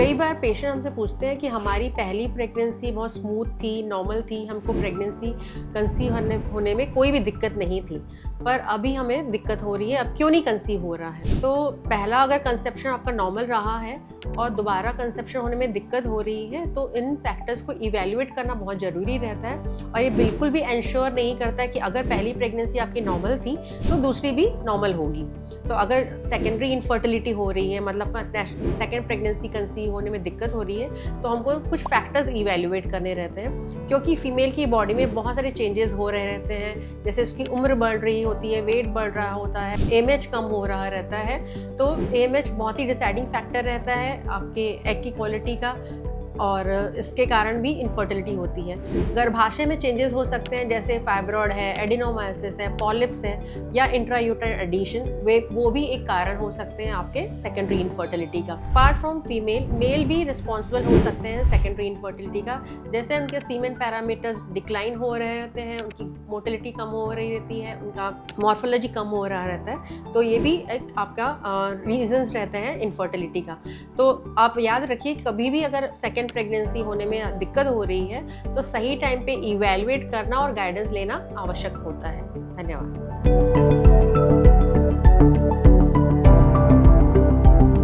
कई बार पेशेंट हमसे पूछते हैं कि हमारी पहली प्रेगनेंसी बहुत स्मूथ थी, नॉर्मल थी, हमको प्रेगनेंसी कंसीव होने में कोई भी दिक्कत नहीं थी, पर अभी हमें दिक्कत हो रही है, अब क्यों नहीं कंसीव हो रहा है। तो पहला, अगर कंसेप्शन आपका नॉर्मल रहा है और दोबारा कंसेप्शन होने में दिक्कत हो रही है, तो इन फैक्टर्स को इवैल्यूएट करना बहुत ज़रूरी रहता है। और ये बिल्कुल भी एंश्योर नहीं करता है कि अगर पहली प्रेगनेंसी आपकी नॉर्मल थी तो दूसरी भी नॉर्मल होगी। तो अगर सेकेंडरी इनफर्टिलिटी हो रही है, मतलब सेकेंड प्रेगनेंसी कंसीव होने में दिक्कत हो रही है, तो हमको कुछ फैक्टर्स इवैल्यूएट करने रहते हैं, क्योंकि फीमेल की बॉडी में बहुत सारे चेंजेस हो रहे रहते हैं। जैसे उसकी उम्र बढ़ रही होती है, वेट बढ़ रहा होता है, एमएच कम हो रहा रहता है। तो एमएच बहुत ही डिसाइडिंग फैक्टर रहता है आपके एग की क्वालिटी का, और इसके कारण भी इनफर्टिलिटी होती है। गर्भाशय में चेंजेस हो सकते हैं, जैसे फाइब्रॉइड है, एडिनोमायोसिस है, पॉलिप्स है, या इंट्रायूटेराइन एडिशन, वो भी एक कारण हो सकते हैं आपके सेकेंडरी इनफर्टिलिटी का। अपार्ट फ्रॉम फीमेल, मेल भी रिस्पॉन्सिबल हो सकते हैं सेकेंडरी इनफर्टिलिटी का। जैसे उनके सीमेन पैरामीटर्स डिक्लाइन हो रहे रहते हैं, उनकी मोटिलिटी कम हो रही रहती है, उनका मॉर्फोलॉजी कम हो रहा रहता है, तो ये भी एक आपका रीजंस रहते हैं इनफर्टिलिटी का। तो आप याद रखिए, कभी भी अगर सेकेंड प्रेगनेंसी होने में दिक्कत हो रही है तो सही टाइम पे इवैल्यूएट करना और गाइडेंस लेना आवश्यक होता है। धन्यवाद।